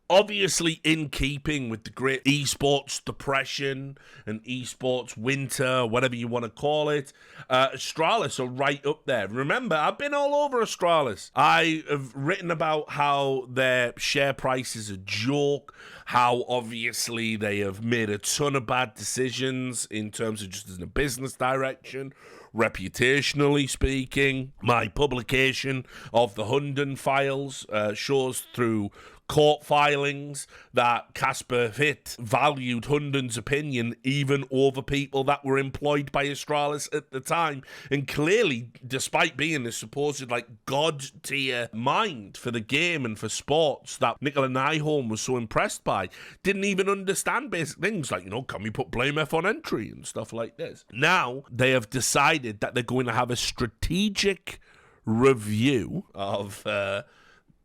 Obviously in keeping with the great esports depression and esports winter, whatever you want to call it, Astralis are right up there. Remember, I've been all over Astralis. I have written about how their share price is a joke, how obviously they have made a ton of bad decisions in terms of just in a business direction, reputationally speaking. My publication of the Hunden files shows through court filings that Casper Witt valued Hunden's opinion even over people that were employed by Astralis at the time. And clearly, despite being a supposed god-tier mind for the game and for sports that Nicola Nyholm was so impressed by, didn't even understand basic things like, can we put blame F on entry and stuff like this. Now, they have decided that they're going to have a strategic review of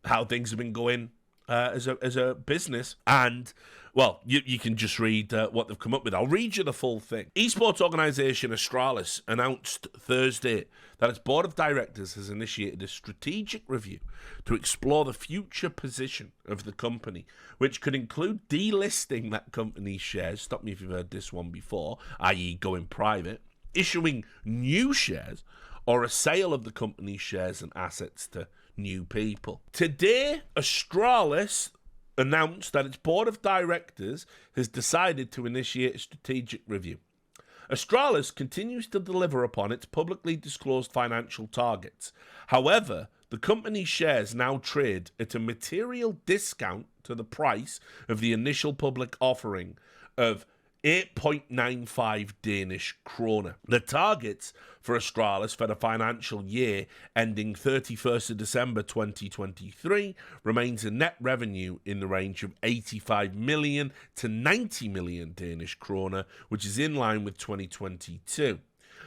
how things have been going as a business, and you can just read what they've come up with. I'll read you the full thing. Esports organisation Astralis announced Thursday that its board of directors has initiated a strategic review to explore the future position of the company, which could include delisting that company's shares, stop me if you've heard this one before, i.e. going private, issuing new shares, or a sale of the company's shares and assets to new people. Today, Astralis announced that its board of directors has decided to initiate a strategic review. Astralis continues to deliver upon its publicly disclosed financial targets. However, the company's shares now trade at a material discount to the price of the initial public offering of 8.95 Danish kroner. The targets for Astralis for the financial year ending 31st of December 2023 remains a net revenue in the range of 85 million to 90 million Danish kroner, which is in line with 2022.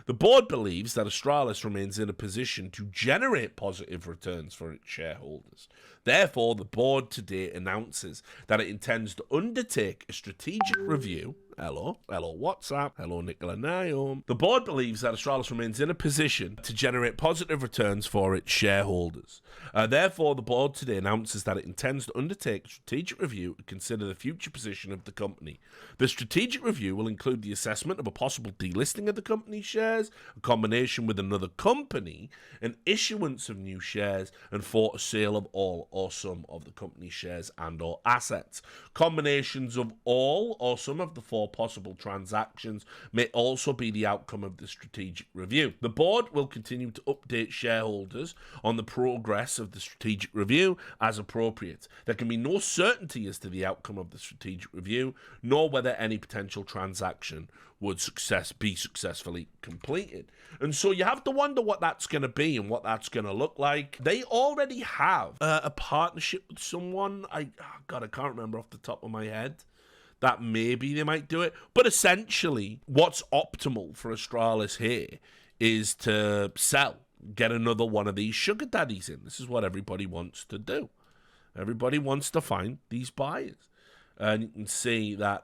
The board believes that Astralis remains in a position to generate positive returns for its shareholders. Therefore, the board today announces that it intends to undertake a strategic review. Hello WhatsApp. Hello Nicola Nyholm. The board believes that Astralis remains in a position to generate positive returns for its shareholders. Therefore, the board today announces that it intends to undertake a strategic review to consider the future position of the company. The strategic review will include the assessment of a possible delisting of the company's shares, a combination with another company, an issuance of new shares, and for a sale of all or some of the company's shares and or assets. Combinations of all or some of the four possible transactions may also be the outcome of the strategic review. The board will continue to update shareholders on the progress of the strategic review as appropriate. There can be no certainty as to the outcome of the strategic review, nor whether any potential transaction would be successfully completed. And so you have to wonder what that's going to be and what that's going to look like. They already have a partnership with someone. I can't remember off the top of my head. That maybe they might do it. But essentially, what's optimal for Astralis here is to sell, get another one of these sugar daddies in. This is what everybody wants to do. Everybody wants to find these buyers. And you can see that,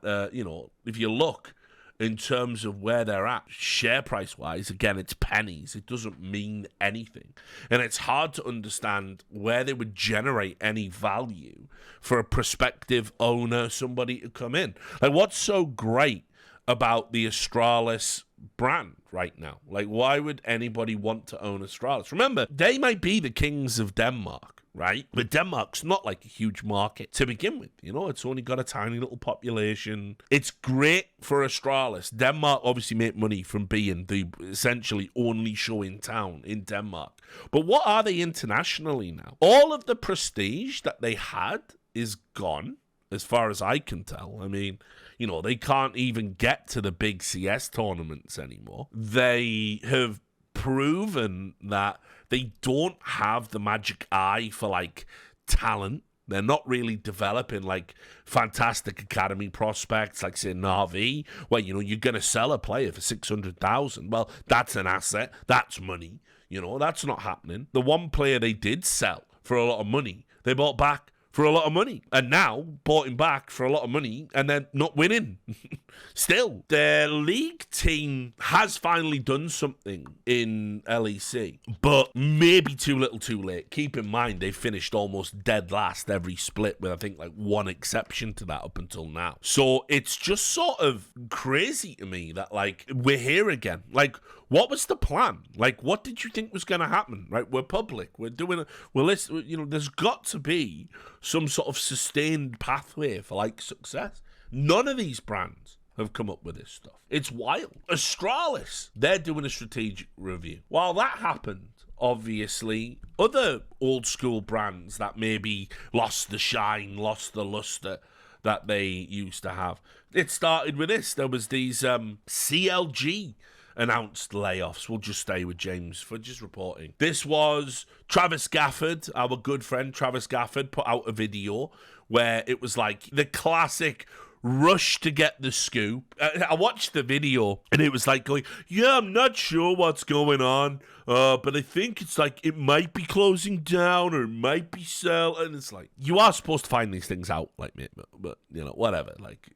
if you look in terms of where they're at, share price-wise, again, it's pennies. It doesn't mean anything. And it's hard to understand where they would generate any value for a prospective owner, somebody to come in. Like, what's so great about the Astralis brand right now? Like, why would anybody want to own Astralis? Remember, they might be the kings of Denmark, right? But Denmark's not like a huge market to begin with. It's only got a tiny little population. It's great for Astralis. Denmark obviously make money from being the essentially only show in town in Denmark. But what are they internationally now? All of the prestige that they had is gone, as far as I can tell. I mean, they can't even get to the big CS tournaments anymore. They have proven that they don't have the magic eye for talent. They're not really developing fantastic academy prospects like say Na'Vi, where you're gonna sell a player for 600,000. Well, that's an asset, that's money. That's not happening. The one player they did sell for a lot of money, they bought back for a lot of money, and now bought him back for a lot of money, and they're not winning. Still, their league team has finally done something in LEC, but maybe too little too late. Keep in mind, they finished almost dead last every split with, I think, like one exception to that up until now. So it's just sort of crazy to me that, like, we're here again. Like, what was the plan? Like, what did you think was going to happen? Right? We're public. We're doing, there's got to be some sort of sustained pathway for, like, success. None of these brands have come up with this stuff. It's wild. Astralis, they're doing a strategic review. While that happened, obviously, other old school brands that maybe lost the shine, lost the luster that they used to have. It started with this. There was these CLG announced layoffs. We'll just stay with James for just reporting. This was Travis Gafford, our good friend Travis Gafford, put out a video where it was like the classic rush to get the scoop. I watched the video and it was like going, yeah, I'm not sure what's going on, but I think it's like it might be closing down or it might be sell. And it's like, you are supposed to find these things out, like, but you know, whatever. Like,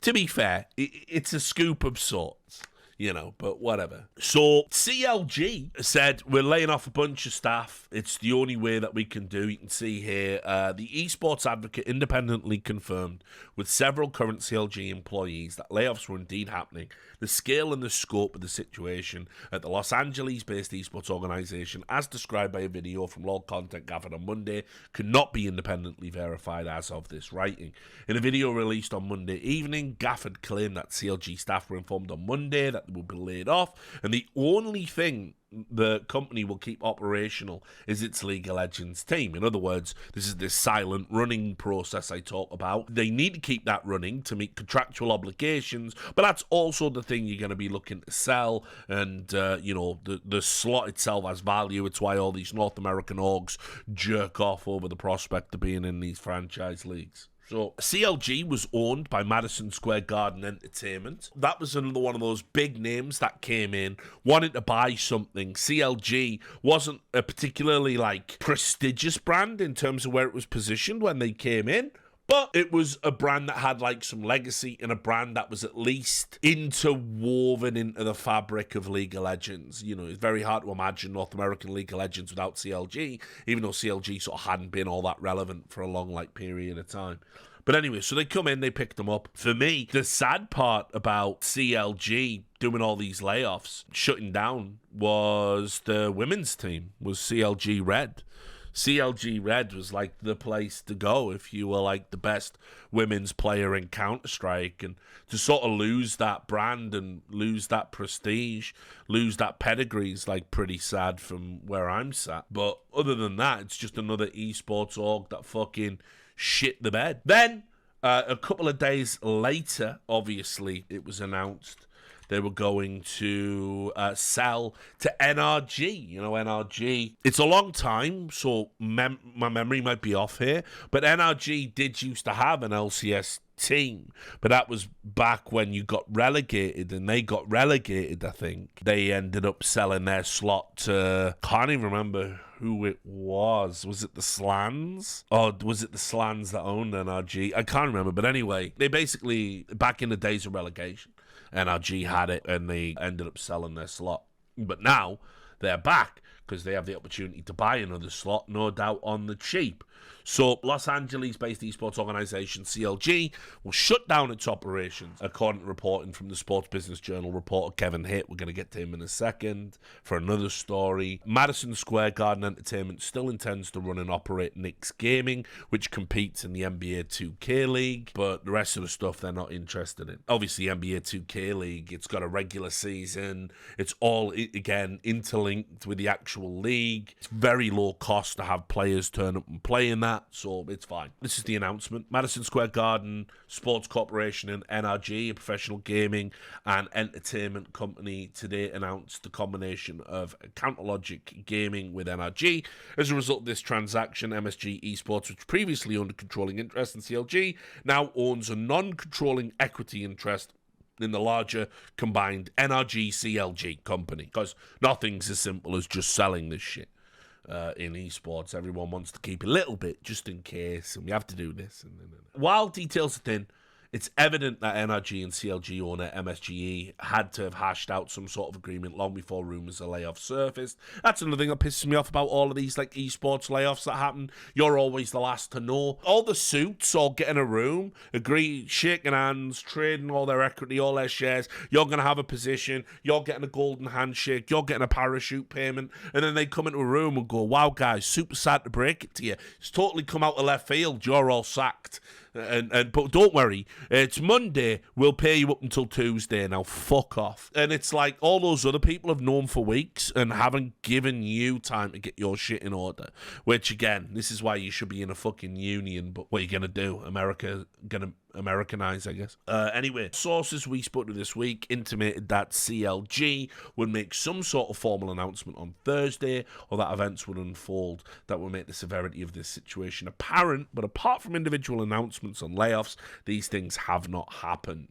to be fair, it's a scoop of sorts. You know, but whatever. So CLG said, we're laying off a bunch of staff. It's the only way that we can do. You can see here, the Esports Advocate independently confirmed with several current CLG employees that layoffs were indeed happening. The scale and the scope of the situation at the Los Angeles-based esports organization, as described by a video from Lord Content gathered on Monday, could not be independently verified as of this writing. In a video released on Monday evening, Gafford claimed that CLG staff were informed on Monday that they would be laid off, and the only thing the company will keep operational is its League of Legends team. In other words, this is this silent running process I talk about. They need to keep that running to meet contractual obligations, but that's also the thing you're going to be looking to sell, and the slot itself has value. It's why all these North American orgs jerk off over the prospect of being in these franchise leagues. So CLG was owned by Madison Square Garden Entertainment. That was another one of those big names that came in, wanted to buy something. CLG wasn't a particularly, like, prestigious brand in terms of where it was positioned when they came in, but it was a brand that had, like, some legacy and a brand that was at least interwoven into the fabric of League of Legends. You know, it's very hard to imagine North American League of Legends without CLG, even though CLG sort of hadn't been all that relevant for a long, like, period of time. But anyway, so they come in, they pick them up. For me, the sad part about CLG doing all these layoffs, shutting down, was the women's team, was CLG Red. CLG Red was like the place to go if you were like the best women's player in Counter-Strike, and to sort of lose that brand and lose that prestige, lose that pedigree is like pretty sad from where I'm sat. But other than that, it's just another esports org that fucking shit the bed. Then a couple of days later, obviously, it was announced they were going to sell to NRG. You know, NRG, it's a long time, so my memory might be off here, but NRG did used to have an LCS team, but that was back when you got relegated, and they got relegated, I think. They ended up selling their slot to, can't even remember who it was. Was it the Slans? Or was it the Slans that owned NRG? I can't remember, but anyway, they basically, back in the days of relegation, NRG had it, and they ended up selling their slot. But now they're back because they have the opportunity to buy another slot, no doubt on the cheap. So Los Angeles-based esports organization CLG will shut down its operations, according to reporting from the Sports Business Journal reporter Kevin Hitt. We're going to get to him in a second for another story. Madison Square Garden Entertainment still intends to run and operate Knicks Gaming, which competes in the NBA 2K League, but the rest of the stuff they're not interested in. Obviously, NBA 2K League, it's got a regular season. It's all, again, interlinked with the actual league. It's very low cost to have players turn up and play in that, so it's fine. This is the announcement. Madison Square Garden Sports Corporation and NRG, a professional gaming and entertainment company, today announced the combination of CounterLogic Gaming with NRG. As a result of this transaction, MSG Esports, which previously owned a controlling interest in CLG, now owns a non-controlling equity interest in the larger combined NRG CLG company, because nothing's as simple as just selling this shit. In esports, everyone wants to keep a little bit just in case, and we have to do this. While details are thin, It's evident that NRG and CLG owner MSGE had to have hashed out some sort of agreement long before rumours of layoffs surfaced. That's another thing that pisses me off about all of these like esports layoffs that happen. You're always the last to know. All the suits all get in a room, agree, shaking hands, trading all their equity, all their shares. You're going to have a position. You're getting a golden handshake. You're getting a parachute payment. And then they come into a room and go, wow, guys, super sad to break it to you. It's totally come out of left field. You're all sacked. But don't worry, it's Monday. We'll pay you up until Tuesday. Now fuck off. And it's like all those other people have known for weeks and haven't given you time to get your shit in order. Which again, this is why you should be in a fucking union. But what are you gonna do? America gonna Americanize, I guess. Anyway, sources we spoke to this week intimated that CLG would make some sort of formal announcement on Thursday, or that events would unfold that will make the severity of this situation apparent. But apart from individual announcements on layoffs, these things have not happened.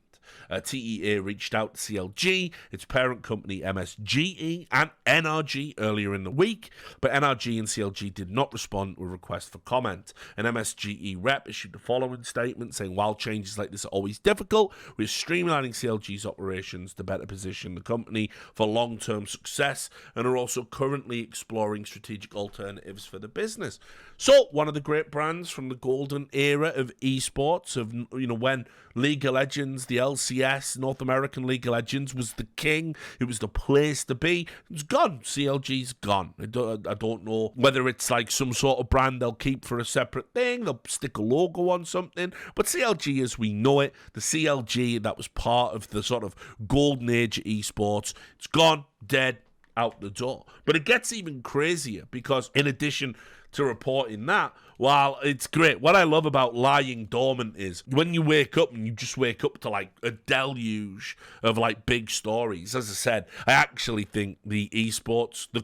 TEA reached out to CLG, its parent company MSGE, and NRG earlier in the week, but NRG and CLG did not respond with requests for comment. An MSGE rep issued the following statement saying, while changes like this are always difficult, we're streamlining CLG's operations to better position the company for long-term success and are also currently exploring strategic alternatives for the business. So, one of the great brands from the golden era of esports, of, you know, when League of Legends, the LCS, North American League of Legends was the king. It was the place to be. It's gone. CLG's gone. I don't know whether it's like some sort of brand they'll keep for a separate thing. They'll stick a logo on something. But CLG as we know it, the CLG that was part of the sort of golden age of esports, it's gone, dead, out the door. But it gets even crazier because in addition to reporting that, while it's great, what I love about lying dormant is when you wake up and you just wake up to like a deluge of like big stories. As I said, I actually think the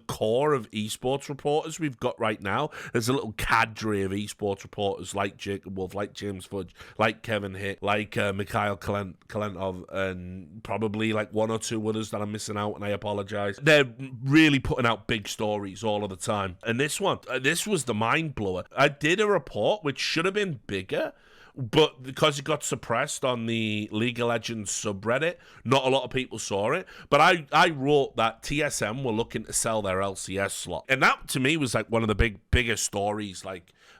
core of esports reporters we've got right now, there's a little cadre of esports reporters like Jacob Wolf, like James Fudge, like Kevin Hitt, like Mikhail Kalentov, and probably like one or two others that I'm missing out, and I apologize. They're really putting out big stories all of the time. And this one, this was the mind blower. I did a report which should have been bigger, but because it got suppressed on the League of Legends subreddit, not a lot of people saw it. But I wrote that TSM were looking to sell their LCS slot, and that to me was like one of the biggest stories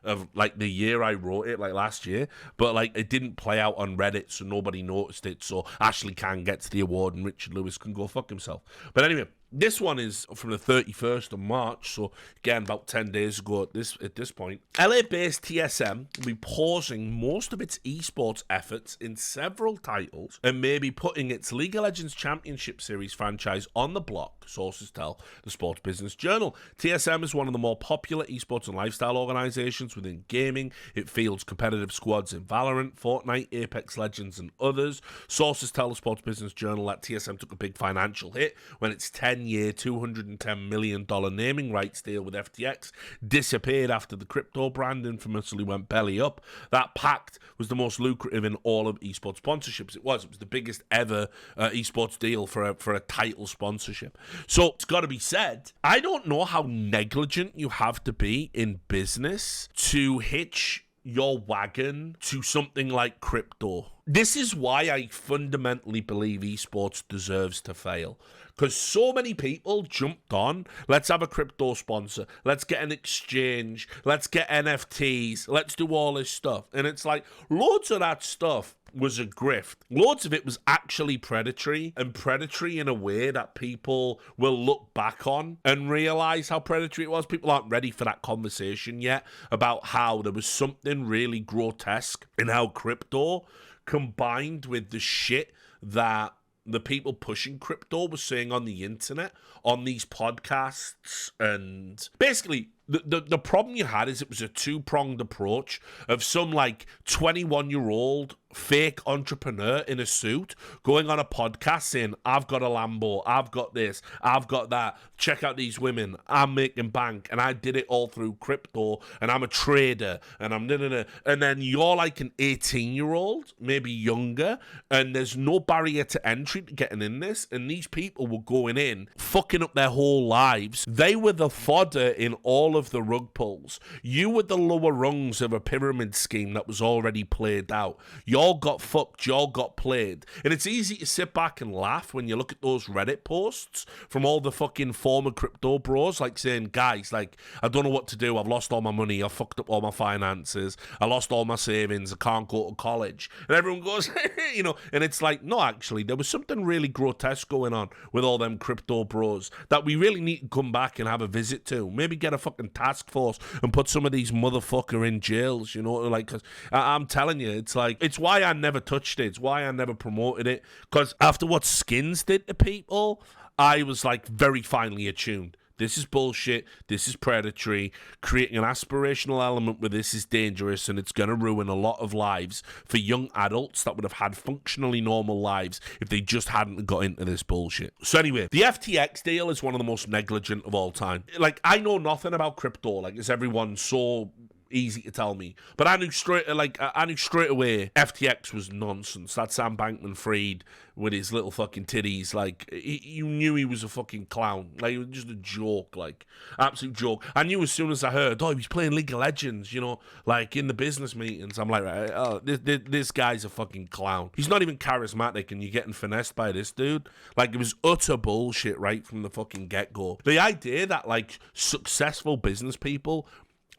of the year I wrote it, like last year. But like it didn't play out on Reddit, so nobody noticed it. So Ashley Kang gets the award and Richard Lewis can go fuck himself. But anyway, this one is from the 31st of March, so again, about 10 days ago at this point. LA-based TSM will be pausing most of its esports efforts in several titles and may be putting its League of Legends Championship Series franchise on the block, sources tell the Sports Business Journal. TSM is one of the more popular esports and lifestyle organizations within gaming. It fields competitive squads in Valorant, Fortnite, Apex Legends, and others. Sources tell the Sports Business Journal that TSM took a big financial hit when its 10-year, $210 million naming rights deal with FTX disappeared after the crypto brand infamously went belly up. That pact was the most lucrative in all of esports sponsorships. It was the biggest ever esports deal for a title sponsorship. So it's got to be said, I don't know how negligent you have to be in business to hitch your wagon to something like crypto. This is why I fundamentally believe esports deserves to fail. Because so many people jumped on, let's have a crypto sponsor, let's get an exchange, let's get NFTs, let's do all this stuff. And it's like, loads of that stuff was a grift. Loads of it was actually predatory, and predatory in a way that people will look back on and realize how predatory it was. People aren't ready for that conversation yet about how there was something really grotesque in how crypto combined with the shit that the people pushing crypto were saying on the internet, on these podcasts, and basically the problem you had is it was a two-pronged approach of some like 21-year-old fake entrepreneur in a suit going on a podcast saying, I've got a Lambo, I've got this, I've got that, check out these women, I'm making bank, and I did it all through crypto, and I'm a trader, and I'm and then you're like an 18-year-old, maybe younger, and there's no barrier to entry to getting in this, and these people were going in, fucking up their whole lives. They were the fodder in all of the rug pulls. You were the lower rungs of a pyramid scheme that was already played out. Your Y'all got fucked. Y'all got played. And it's easy to sit back and laugh when you look at those Reddit posts from all the fucking former crypto bros, like saying, guys, like, I don't know what to do. I've lost all my money. I've fucked up all my finances. I lost all my savings. I can't go to college. And everyone goes, you know, and it's like, no, actually, there was something really grotesque going on with all them crypto bros that we really need to come back and have a visit to. Maybe get a fucking task force and put some of these motherfucker in jails, you know, like, cause I'm telling you, it's like, it's why I never touched it. It's why I never promoted it. Because after what Skins did to people, I was like very finely attuned. This is bullshit. This is predatory. Creating an aspirational element with this is dangerous, and it's going to ruin a lot of lives for young adults that would have had functionally normal lives if they just hadn't got into this bullshit. So anyway, the FTX deal is one of the most negligent of all time. Like, I know nothing about crypto. Like, is everyone so easy to tell me? But I knew straight away FTX was nonsense. That Sam Bankman-Fried with his little fucking titties, like, you knew he was a fucking clown. Like, it was just a joke, like, absolute joke. I knew as soon as I heard, oh, he was playing League of Legends, you know, like, in the business meetings. I'm like, right, oh, this guy's a fucking clown. He's not even charismatic, and you're getting finessed by this dude. Like, it was utter bullshit right from the fucking get-go. The idea that, like, successful business people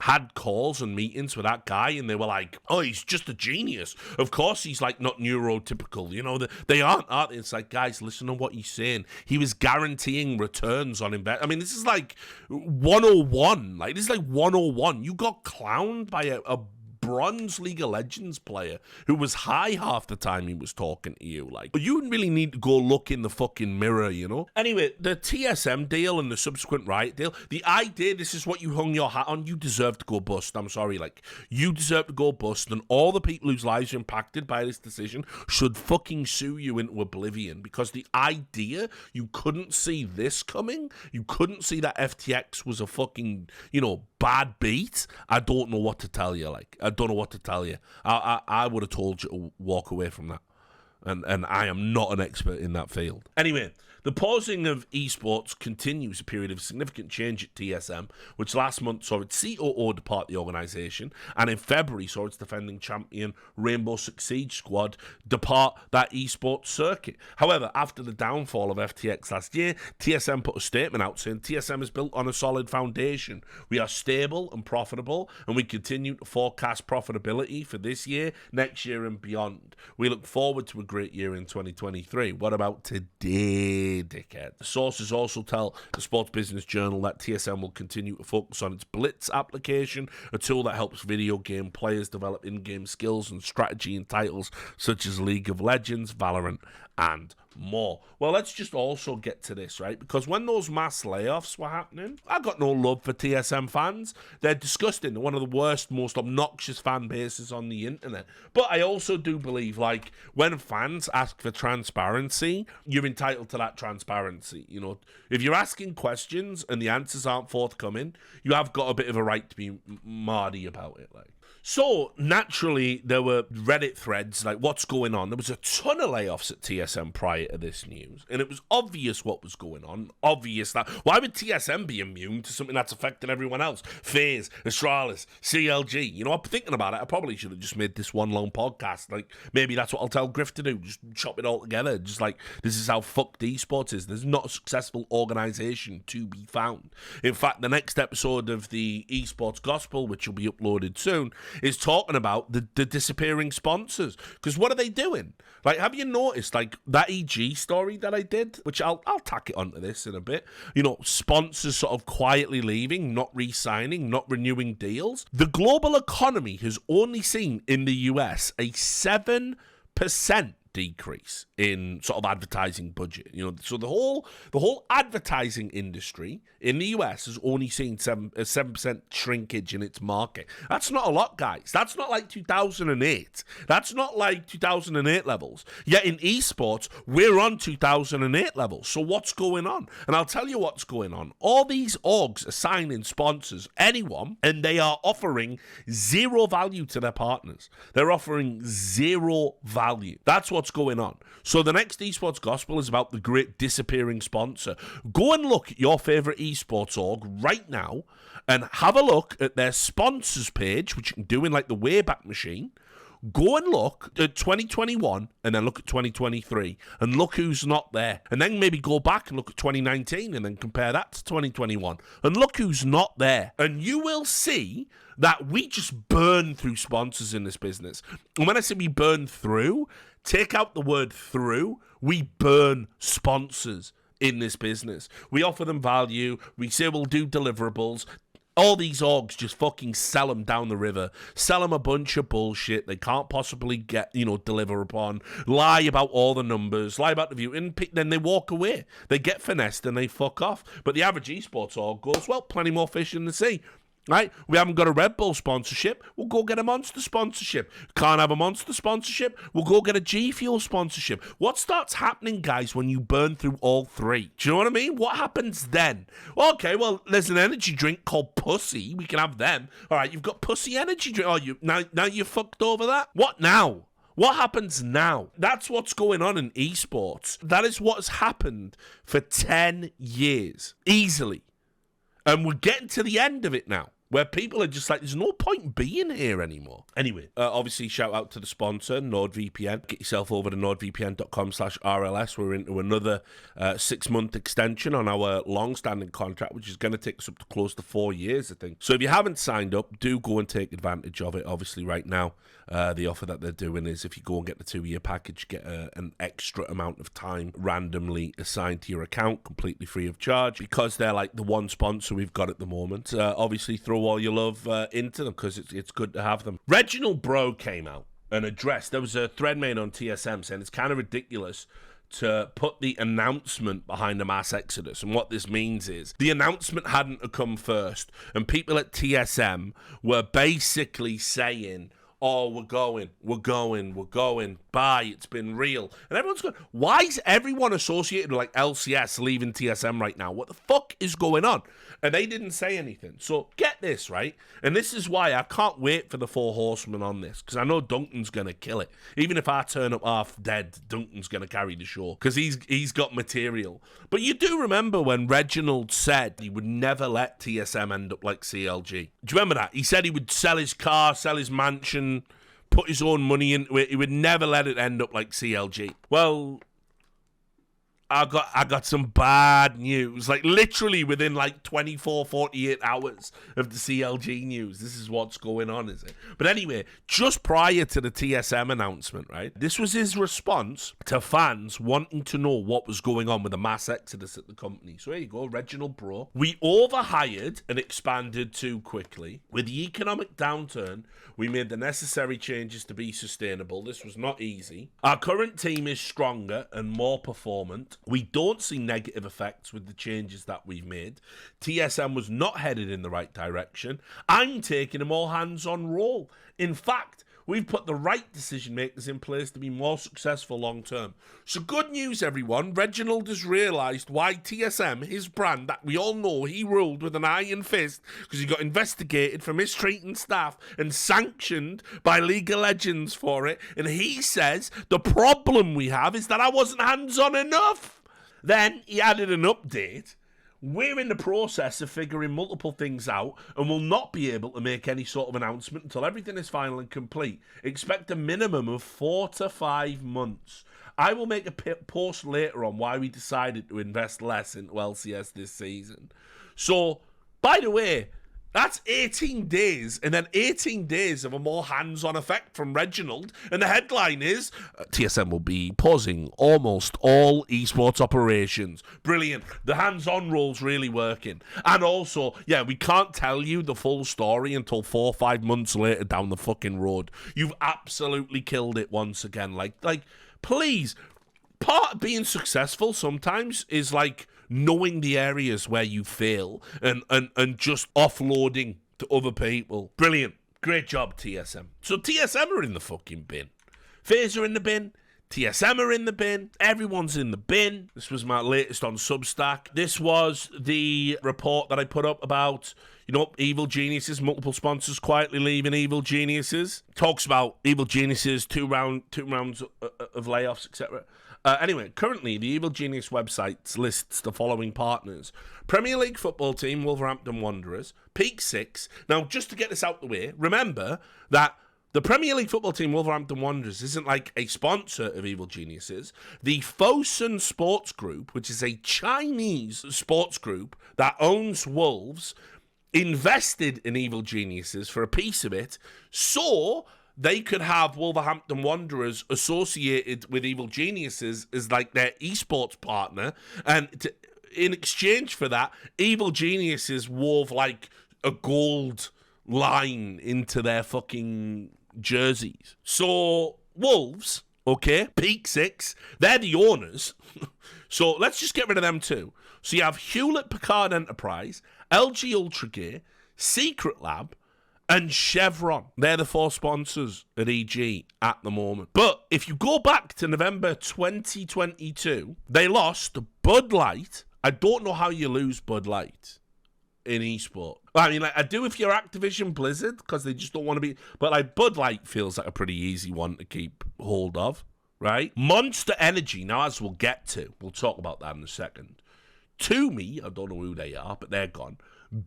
had calls and meetings with that guy, and they were like, oh, he's just a genius. Of course he's, like, not neurotypical. You know, they aren't they? It's like, guys, listen to what he's saying. He was guaranteeing returns on investment. I mean, this is like 101. Like, this is like 101. You got clowned by a bronze League of Legends player who was high half the time he was talking to you. Like, you really need to go look in the fucking mirror, you know? Anyway, the TSM deal and the subsequent Riot deal, the idea, this is what you hung your hat on, you deserve to go bust. I'm sorry, like, you deserve to go bust, and all the people whose lives are impacted by this decision should fucking sue you into oblivion, because the idea you couldn't see this coming, you couldn't see that FTX was a fucking, you know, bad beat, I don't know what to tell you. Like, I don't know what to tell you. I would have told you to walk away from that. And I am not an expert in that field. Anyway, the pausing of esports continues a period of significant change at TSM, which last month saw its COO depart the organisation, and in February saw its defending champion Rainbow Six Siege squad depart that esports circuit. However, after the downfall of FTX last year, TSM put a statement out saying TSM is built on a solid foundation. We are stable and profitable, and we continue to forecast profitability for this year, next year, and beyond. We look forward to a great year in 2023. What about today, dickhead? The sources also tell the Sports Business Journal that TSM will continue to focus on its Blitz application, a tool that helps video game players develop in-game skills and strategy in titles such as League of Legends, Valorant, and more. Well, let's just also get to this, right? Because when those mass layoffs were happening, I got no love for TSM fans. They're disgusting. They're one of the worst, most obnoxious fan bases on the internet. But I also do believe, like, when fans ask for transparency, you're entitled to that transparency. You know, if you're asking questions and the answers aren't forthcoming, you have got a bit of a right to be mardy about it, like. So, naturally, there were Reddit threads, like, what's going on? There was a ton of layoffs at TSM prior to this news, and it was obvious what was going on. Obvious that, why would TSM be immune to something that's affecting everyone else? FaZe, Astralis, CLG. You know, I'm thinking about it. I probably should have just made this one long podcast. Like, maybe that's what I'll tell Griff to do. Just chop it all together. Just like, this is how fucked esports is. There's not a successful organization to be found. In fact, the next episode of the Esports Gospel, which will be uploaded soon, is talking about the disappearing sponsors. Because what are they doing? Like, have you noticed, like, that EG story that I did, which I'll tack it onto this in a bit, you know, sponsors sort of quietly leaving, not re-signing, not renewing deals. The global economy has only seen in the US a 7% decrease in sort of advertising budget. You know, so the whole advertising industry in the US has only seen 7% shrinkage in its market. That's not a lot, guys. That's not like 2008. That's not like 2008 levels. Yet in esports, we're on 2008 levels. So what's going on? And I'll tell you what's going on. All these orgs are signing sponsors, anyone, and they are offering zero value to their partners. They're offering zero value. That's what's going on. So the next Esports Gospel is about the great disappearing sponsor. Go and look at your favorite esports org right now and have a look at their sponsors page, which you can do in like the Wayback Machine. Go and look at 2021 and then look at 2023 and look who's not there. And then maybe go back and look at 2019 and then compare that to 2021 and look who's not there. And you will see that we just burn through sponsors in this business. And when I say we burn through, take out the word through, we burn sponsors in this business. We offer them value. We say we'll do deliverables. All these orgs just fucking sell them down the river, sell them a bunch of bullshit they can't possibly get, deliver upon, lie about all the numbers, lie about the view, and then they walk away. They get finessed and they fuck off. But the average esports org goes, well, plenty more fish in the sea. Right? We haven't got a Red Bull sponsorship. We'll go get a Monster sponsorship. Can't have a Monster sponsorship. We'll go get a G Fuel sponsorship. What starts happening, guys, when you burn through all three? Do you know what I mean? What happens then? Okay, well, there's an energy drink called Pussy. We can have them. All right, you've got Pussy energy drink. Oh, now you fucked over that? What now? What happens now? That's what's going on in esports. That is what has happened for 10 years. Easily. And we're getting to the end of it now, where people are just like, there's no point being here anymore. Anyway, obviously, shout out to the sponsor, NordVPN. Get yourself over to nordvpn.com/RLS. We're into another 6-month extension on our long-standing contract, which is going to take us up to close to 4 years, I think. So if you haven't signed up, do go and take advantage of it. Obviously, right now, the offer that they're doing is if you go and get the 2-year package, get an extra amount of time randomly assigned to your account, completely free of charge, because they're like the one sponsor we've got at the moment. Obviously, throw all your love into them because it's good to have them. Reginald Bro came out and addressed. There was a thread made on TSM saying it's kind of ridiculous to put the announcement behind the mass exodus. And what this means is the announcement hadn't come first, and people at TSM were basically saying, oh, we're going, bye, it's been real. And everyone's going, why is everyone associated with like LCS leaving TSM right now? What the fuck is going on? And they didn't say anything. So get this, right? And this is why I can't wait for the 4 horsemen on this, because I know Duncan's going to kill it. Even if I turn up half dead, Duncan's going to carry the show, because he's got material. But you do remember when Reginald said he would never let TSM end up like CLG. Do you remember that? He said he would sell his car, sell his mansion, put his own money into it. He would never let it end up like CLG. Well, I got some bad news. Like, literally within like 24, 48 hours of the CLG news. This is what's going on, is it? But anyway, just prior to the TSM announcement, right? This was his response to fans wanting to know what was going on with the mass exodus at the company. So here you go, Reginald Bro. We overhired and expanded too quickly. With the economic downturn, we made the necessary changes to be sustainable. This was not easy. Our current team is stronger and more performant. We don't see negative effects with the changes that we've made. TSM was not headed in the right direction. I'm taking a more hands-on role. In fact, we've put the right decision makers in place to be more successful long term. So good news, everyone. Reginald has realised why TSM, his brand that we all know he ruled with an iron fist because he got investigated for mistreating staff and sanctioned by League of Legends for it. And he says the problem we have is that I wasn't hands-on enough. Then he added an update. We're in the process of figuring multiple things out and will not be able to make any sort of announcement until everything is final and complete. Expect a minimum of 4 to 5 months. I will make a post later on why we decided to invest less into LCS this season. So, by the way, that's 18 days, and then 18 days of a more hands-on effect from Reginald. And the headline is, TSM will be pausing almost all esports operations. Brilliant. The hands-on role's really working. And also, yeah, we can't tell you the full story until 4 or 5 months later down the fucking road. You've absolutely killed it once again. Like, please, part of being successful sometimes is like knowing the areas where you fail and just offloading to other people. Brilliant. Great job, TSM. So TSM are in the fucking bin. FaZe are in the bin. TSM are in the bin. Everyone's in the bin. This was my latest on Substack. This was the report that I put up about, Evil Geniuses, multiple sponsors quietly leaving Evil Geniuses. Talks about Evil Geniuses, two rounds of layoffs, etc. Anyway, currently, the Evil Genius website lists the following partners. Premier League football team, Wolverhampton Wanderers. Peak 6. Now, just to get this out the way, remember that The Premier League football team Wolverhampton Wanderers isn't like a sponsor of Evil Geniuses. The Fosun Sports Group, which is a Chinese sports group that owns Wolves, invested in Evil Geniuses for a piece of it, so they could have Wolverhampton Wanderers associated with Evil Geniuses as like their esports partner, and in exchange for that, Evil Geniuses wove like a gold line into their fucking jerseys. So Wolves, okay, Peak Six, they're the owners. So let's just get rid of them too. So you have Hewlett Packard Enterprise, LG Ultra Gear, Secret Lab, and Chevron. They're the 4 sponsors at EG at the moment. But if you go back to November 2022, they lost Bud Light. I don't know how you lose Bud Light in eSport. I mean, like, I do if you're Activision Blizzard, because they just don't want to be... But, like, Bud Light feels like a pretty easy one to keep hold of, right? Monster Energy, now, as we'll get to, we'll talk about that in a second. To me, I don't know who they are, but they're gone.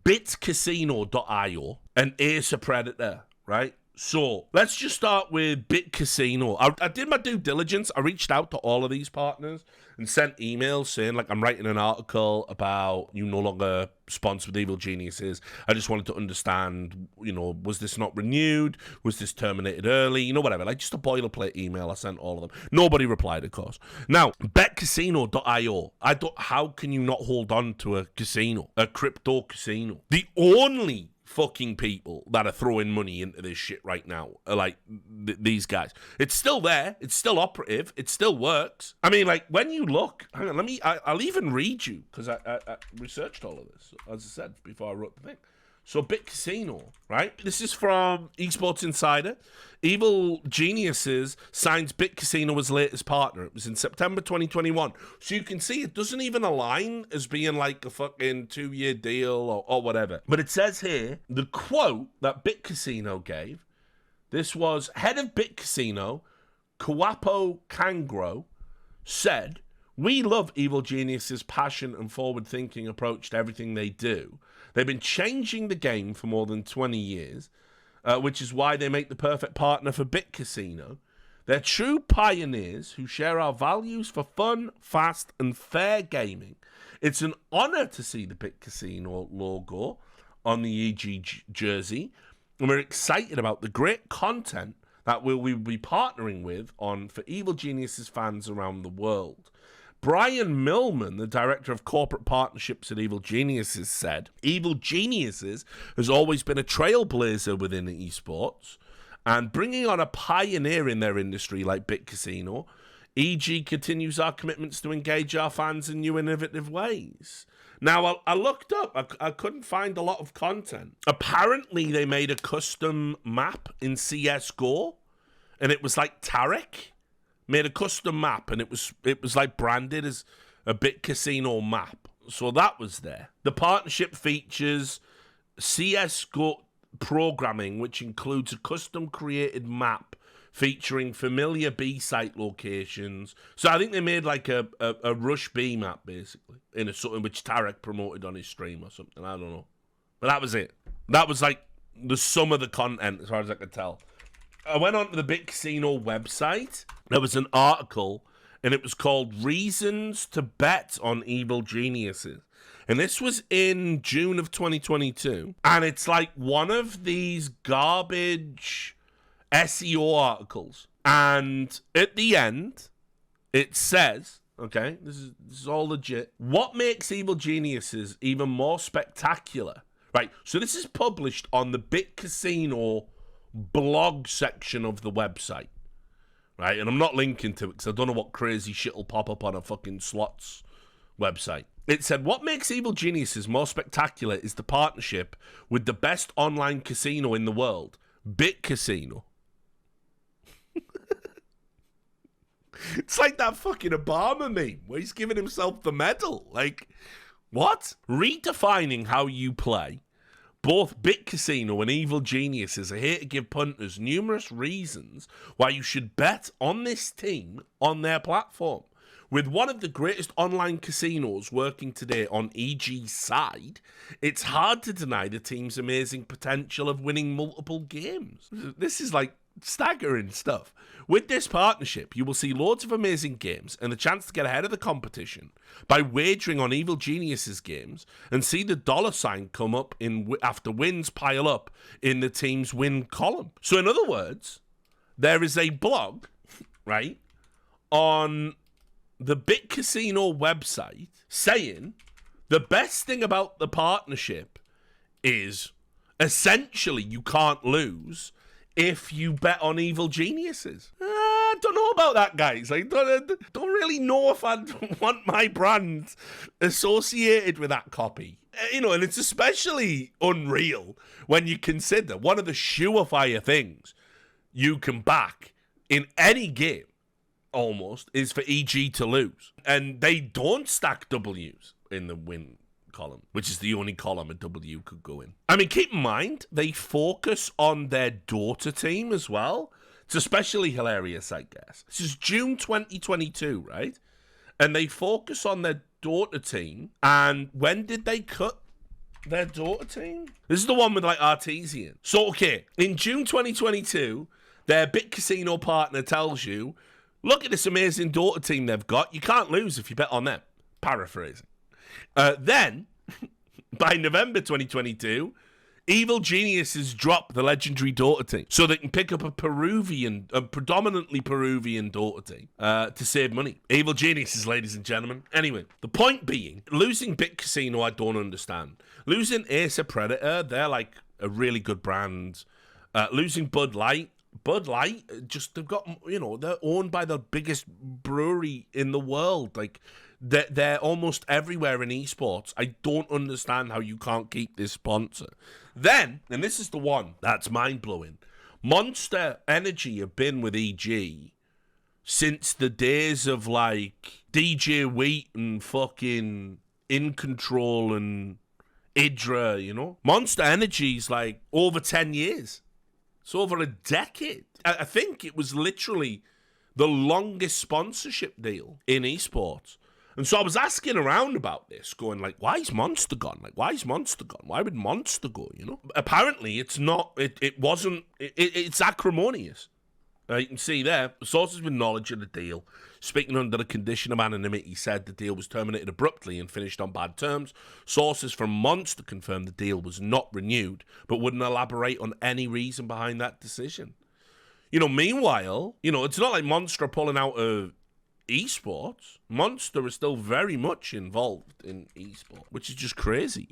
BitCasino.io and Ace Predator, right? So, let's just start with BitCasino. I did my due diligence. I reached out to all of these partners and sent emails saying, like, I'm writing an article about you no longer sponsored with Evil Geniuses. I just wanted to understand, was this not renewed? Was this terminated early? Whatever. Like, just a boilerplate email. I sent all of them. Nobody replied, of course. Now, BetCasino.io. How can you not hold on to a casino? A crypto casino? The only fucking people that are throwing money into this shit right now are like these guys. It's still there. It's still operative. It still works. I mean, like, when you look, hang on, I'll even read you, because I researched all of this, as I said, before I wrote the thing. So, BitCasino, right? This is from Esports Insider. Evil Geniuses signs BitCasino as latest partner. It was in September 2021. So you can see it doesn't even align as being like a fucking 2-year deal or whatever. But it says here, the quote that BitCasino gave, this was head of BitCasino, Kawapo Kangro, said, "We love Evil Geniuses' passion and forward-thinking approach to everything they do. They've been changing the game for more than 20 years, which is why they make the perfect partner for BitCasino. They're true pioneers who share our values for fun, fast, and fair gaming. It's an honor to see the BitCasino logo on the EG jersey, and we're excited about the great content that we'll be partnering with for Evil Geniuses fans around the world." Brian Millman, the director of corporate partnerships at Evil Geniuses, said, "Evil Geniuses has always been a trailblazer within esports, and bringing on a pioneer in their industry like BitCasino, EG continues our commitments to engage our fans in new innovative ways." Now, I looked up. I couldn't find a lot of content. Apparently, they made a custom map in CSGO, and it was like Tarek made a custom map, and it was like branded as a BitCasino map. So that was there. The partnership features CSGO programming, which includes a custom created map featuring familiar B-site locations. So I think they made like a Rush B map, basically, in which Tarek promoted on his stream or something. I don't know. But that was it. That was like the sum of the content, as far as I could tell. I went onto the BitCasino website. There was an article, and it was called Reasons to Bet on Evil Geniuses. And this was in June of 2022. And it's like one of these garbage SEO articles. And at the end, it says, okay, this is all legit. What makes Evil Geniuses even more spectacular? Right, so this is published on the BitCasino blog section of the website, right? And I'm not linking to it because I don't know what crazy shit will pop up on a fucking slots website. It said, what makes Evil Geniuses more spectacular is the partnership with the best online casino in the world, BitCasino. It's like that fucking Obama meme where he's giving himself the medal. Like, what? Redefining how you play. Both BitCasino and Evil Geniuses are here to give punters numerous reasons why you should bet on this team on their platform. With one of the greatest online casinos working today on EG's side, it's hard to deny the team's amazing potential of winning multiple games. This is like staggering stuff. With this partnership, you will see loads of amazing games and the chance to get ahead of the competition by wagering on Evil Genius's games and see the dollar sign come up after wins pile up in the team's win column. So in other words, there is a blog, right, on the Bit Casino website saying the best thing about the partnership is essentially you can't lose if you bet on Evil Geniuses. I don't know about that, guys. I don't really know if I'd want my brand associated with that copy. And it's especially unreal when you consider one of the surefire things you can back in any game, almost, is for EG to lose. And they don't stack W's in the win column, which is the only column a W could go in. I mean, keep in mind, they focus on their daughter team as well. It's especially hilarious, I guess. This is June 2022, right? And they focus on their daughter team. And when did they cut their daughter team? This is the one with, like, Artesian. So, okay, in June 2022, their Bit Casino partner tells you, look at this amazing daughter team they've got. You can't lose if you bet on them. Paraphrasing. Then, by November 2022, Evil Geniuses drop the legendary daughter team so they can pick up a predominantly Peruvian daughter team to save money. Evil Geniuses, ladies and gentlemen. Anyway, the point being, losing Bit Casino, I don't understand. Losing Ace Predator, they're like a really good brand. Losing Bud Light, they've got, they're owned by the biggest brewery in the world. Like, they're almost everywhere in esports. I don't understand how you can't keep this sponsor. Then, and this is the one that's mind-blowing, Monster Energy have been with EG since the days of, like, DJ Wheat and fucking In Control and Idra, Monster Energy's, like, over 10 years. It's over a decade. I think it was literally the longest sponsorship deal in esports. And so I was asking around about this, going like, why is Monster gone? Like, why is Monster gone? Why would Monster go, Apparently, it's not, it's acrimonious. You can see there, sources with knowledge of the deal, speaking under the condition of anonymity, said the deal was terminated abruptly and finished on bad terms. Sources from Monster confirmed the deal was not renewed, but wouldn't elaborate on any reason behind that decision. Meanwhile, it's not like Monster are pulling out of esports. Monster is still very much involved in esports, which is just crazy,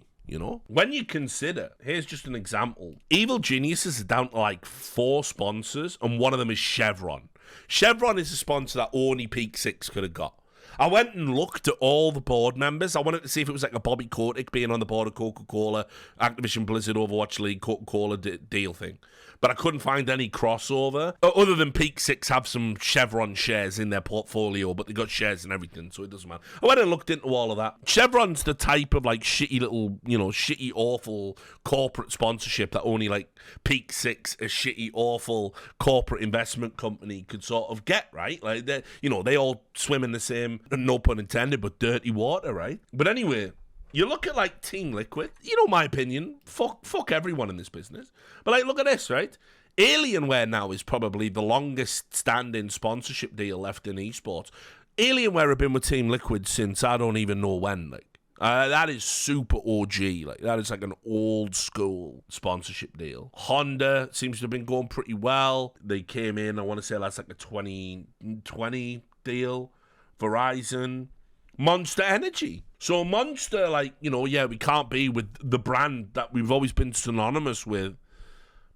When you consider, here's just an example. Evil Geniuses are down to like 4 sponsors, and one of them is Chevron. Chevron is a sponsor that only Peak 6 could have got. I went and looked at all the board members. I wanted to see if it was like a Bobby Kotick being on the board of Coca-Cola, Activision Blizzard, Overwatch League, Coca-Cola deal thing. But I couldn't find any crossover. Other than Peak 6 have some Chevron shares in their portfolio, but they got shares and everything, so it doesn't matter. I went and looked into all of that. Chevron's the type of like shitty little, shitty, awful corporate sponsorship that only like Peak 6, a shitty, awful corporate investment company could sort of get, right? Like, they all swim in the same, no pun intended, but dirty water, right? But anyway, you look at, like, Team Liquid, my opinion, fuck everyone in this business. But, like, look at this, right? Alienware now is probably the longest standing sponsorship deal left in esports. Alienware have been with Team Liquid since I don't even know when, like. That is super OG. Like, that is like an old school sponsorship deal. Honda seems to have been going pretty well. They came in, I want to say that's like a 2020 deal. Verizon. Monster Energy. So Monster, like, we can't be with the brand that we've always been synonymous with,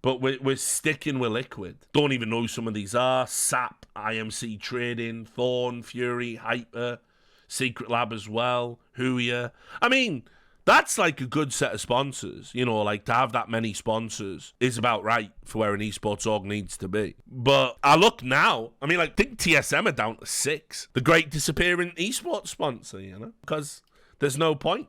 but we're sticking with Liquid. Don't even know who some of these are. SAP, IMC Trading, Thorn, Fury, Hyper, Secret Lab as well, Huya. I mean, that's like a good set of sponsors. Like, to have that many sponsors is about right for where an esports org needs to be. But I look now, I think TSM are down to 6. The great disappearing esports sponsor, because there's no point.